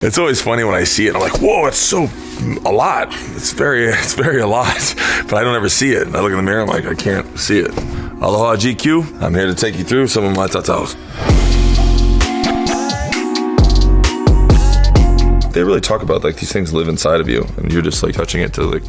It's always funny when I see it. I'm like, whoa, it's so a lot. It's very a lot. But I don't ever see it. I look in the mirror, I'm like, I can't see it. Aloha GQ. I'm here to take you through some of my tatuajes. They really talk about like these things live inside of you, and you're just like touching it to like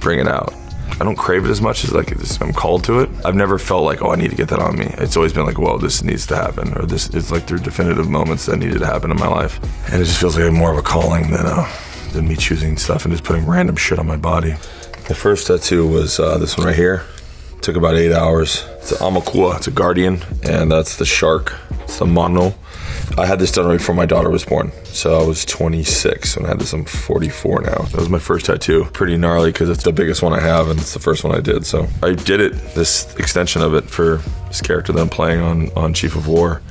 bring it out. I don't crave it as much as like I'm called to it. I've never felt like, oh, I need to get that on me. It's always been like, whoa, this needs to happen, or this is like their definitive moments that needed to happen in my life. And it just feels like more of a calling than me choosing stuff and just putting random shit on my body. The first tattoo was this one right here. It took about 8 hours. It's an amakua, it's a guardian, and that's the shark. It's the mano. I had this done right before my daughter was born. So I was 26 when I had this. I'm 44 now. That was my first tattoo. Pretty gnarly because it's the biggest one I have and it's the first one I did. So I did it, this extension of it for this character that I'm playing on Chief of War.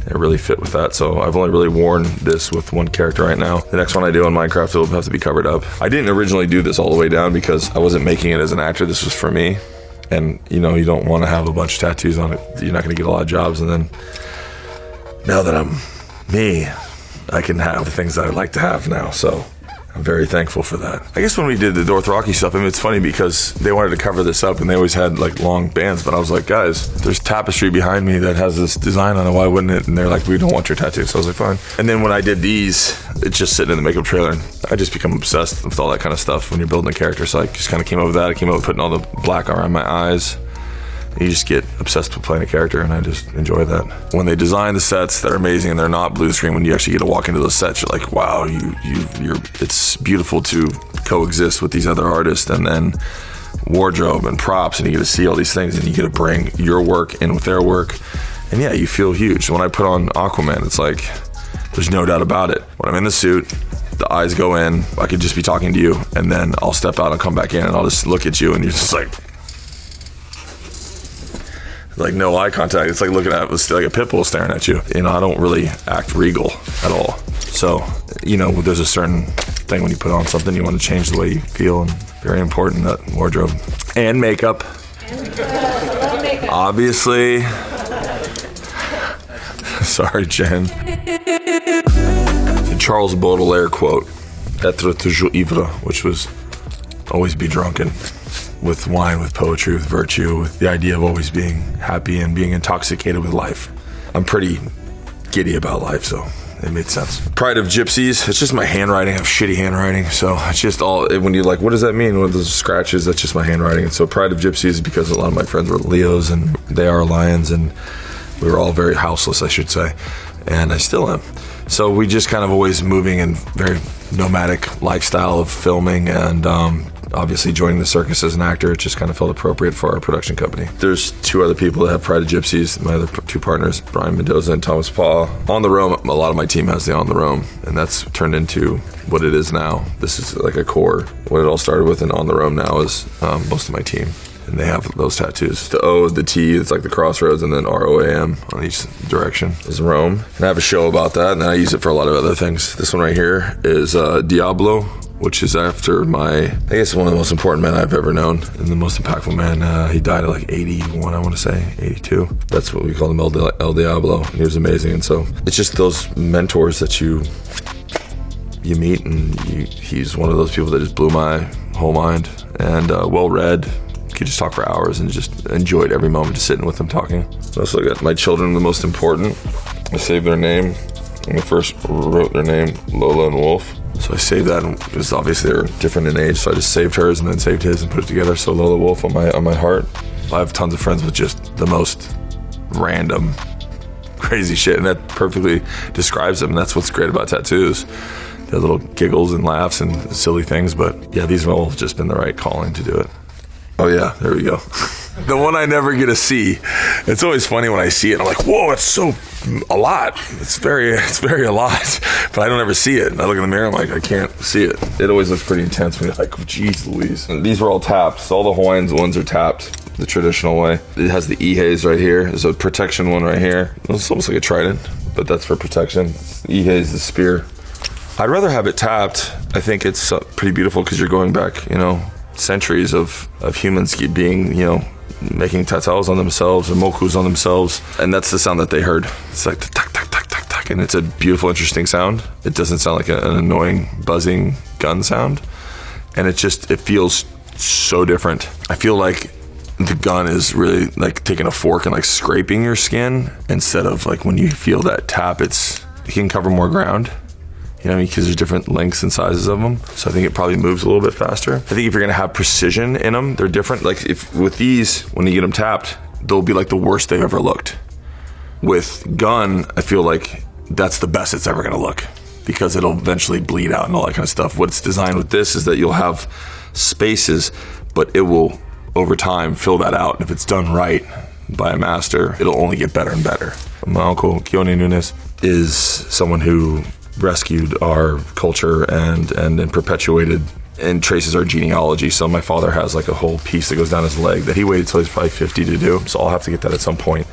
It really fit with that. So I've only really worn this with one character right now. The next one I do on Minecraft, it'll have to be covered up. I didn't originally do this all the way down because I wasn't making it as an actor. This was for me. And you know, you don't want to have a bunch of tattoos on it. You're not going to get a lot of jobs. And then now that I'm me, I can have the things that I'd like to have now. So I'm very thankful for that. I guess when we did the Dothraki stuff, I mean, it's funny because they wanted to cover this up and they always had like long bands, but I was like, guys, there's tapestry behind me that has this design on it, why wouldn't it? And they're like, we don't want your tattoo. So I was like, fine. And then when I did these, it's just sitting in the makeup trailer, and I just become obsessed with all that kind of stuff when you're building a character. So I just kind of came up with that. I came up with putting all the black around my eyes. You just get obsessed with playing a character, and I just enjoy that. When they design the sets, they're amazing, and they're not blue screen. When you actually get to walk into those sets, you're like, wow, it's beautiful to coexist with these other artists, and then wardrobe and props, and you get to see all these things, and you get to bring your work in with their work, and yeah, you feel huge. When I put on Aquaman, it's like, there's no doubt about it. When I'm in the suit, the eyes go in, I could just be talking to you, and then I'll step out and come back in, and I'll just look at you, and you're just like no eye contact. It's like looking at like a pit bull staring at you. You know, I don't really act regal at all. So, you know, there's a certain thing when you put on something, you want to change the way you feel, and very important, that wardrobe. And makeup. Obviously. Sorry, Jen. The Charles Baudelaire quote, "Être toujours ivre," which was always be drunken. With wine, with poetry, with virtue, with the idea of always being happy and being intoxicated with life. I'm pretty giddy about life, so it made sense. Pride of Gypsies, it's just my handwriting. I have shitty handwriting, so it's just all, when you're like, what does that mean? What are those scratches? That's just my handwriting. And so Pride of Gypsies is because a lot of my friends were Leos, and they are lions, and we were all very houseless, I should say, and I still am. So we just kind of always moving in very nomadic lifestyle of filming, and obviously joining the circus as an actor, it just kind of felt appropriate for our production company. There's two other people that have Pride of Gypsies, my other two partners, Brian Mendoza and Thomas Paul. On the Roam, a lot of my team has the On the Roam, and that's turned into what it is now. This is like a core. What it all started with, and On the Roam now is most of my team. And they have those tattoos. The O, the T, it's like the crossroads, and then ROAM on each direction is Rome. And I have a show about that, and then I use it for a lot of other things. This one right here is Diablo, which is after I guess one of the most important men I've ever known, and the most impactful man. He died at like 81, I want to say, 82. That's what we call him, El Diablo, and he was amazing. And so it's just those mentors that you meet, and he's one of those people that just blew my whole mind, and well-read. Could just talk for hours and just enjoyed every moment just sitting with them talking. I also got my children, the most important. I saved their name, and I first wrote their name, Lola and Wolf. So I saved that, because obviously they're different in age, so I just saved hers and then saved his and put it together. So Lola Wolf on my heart. I have tons of friends with just the most random, crazy shit, and that perfectly describes them. And that's what's great about tattoos. They're little giggles and laughs and silly things, but yeah, these have all just been the right calling to do it. Oh yeah, there we go. The one I never get to see. It's always funny when I see it. I'm like, whoa, it's so a lot. It's very a lot. But I don't ever see it. And I look in the mirror, I'm like, I can't see it. It always looks pretty intense when you're like, geez Louise. And these were all tapped. So all the Hawaiian ones are tapped the traditional way. It has the Ihe's right here. There's a protection one right here. It's almost like a trident, but that's for protection. Ihe's the spear. I'd rather have it tapped. I think it's pretty beautiful because you're going back, you know, centuries of humans being, you know, making tataos on themselves or mokus on themselves, and that's the sound that they heard. It's like the tak tak tak tak tak. and it's a beautiful, interesting sound. It doesn't sound like an annoying, buzzing gun sound. And it feels so different. I feel like the gun is really like taking a fork and like scraping your skin, instead of like when you feel that tap, it can cover more ground. You know what I mean? Because there's different lengths and sizes of them. So I think it probably moves a little bit faster. I think if you're gonna have precision in them, they're different. Like if with these, when you get them tapped, they'll be like the worst they've ever looked. With gun, I feel like that's the best it's ever gonna look, because it'll eventually bleed out and all that kind of stuff. What's designed with this is that you'll have spaces, but it will, over time, fill that out. If it's done right by a master, it'll only get better and better. My uncle, Keone Nunes, is someone who rescued our culture and perpetuated and traces our genealogy. So my father has like a whole piece that goes down his leg that he waited till he's probably 50 to do. So I'll have to get that at some point.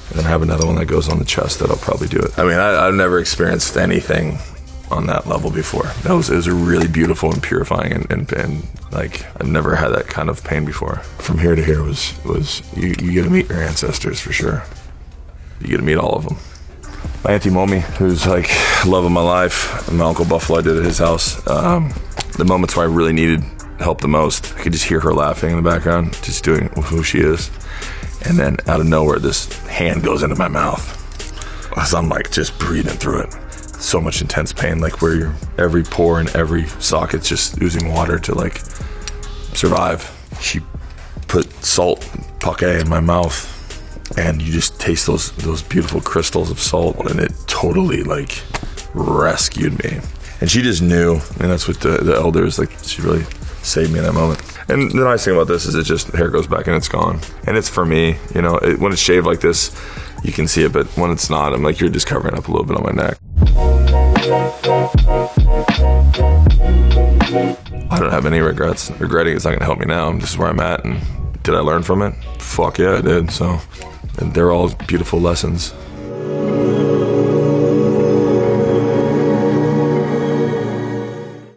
And then I have another one that goes on the chest that I'll probably do it. I mean, I've never experienced anything on that level before. It was really beautiful and purifying, and like I've never had that kind of pain before. From here to here was you get to meet your ancestors for sure. You get to meet all of them. My Auntie Momi, who's like love of my life, and my Uncle Buffalo I did at his house. The moments where I really needed help the most, I could just hear her laughing in the background, just doing who she is. And then out of nowhere, this hand goes into my mouth as I'm like just breathing through it. So much intense pain, like where every pore and every socket's just oozing water to like survive. She put salt, pake, in my mouth, and you just taste those beautiful crystals of salt, and it totally like rescued me. And she just knew, and that's what the elders, like, she really saved me in that moment. And the nice thing about this is it just, hair goes back and it's gone. And it's for me, you know, when it's shaved like this, you can see it, but when it's not, I'm like, you're just covering up a little bit on my neck. I don't have any regrets. Regretting is not gonna help me now. This is where I'm at, and did I learn from it? Fuck yeah, I did. So, and they're all beautiful lessons.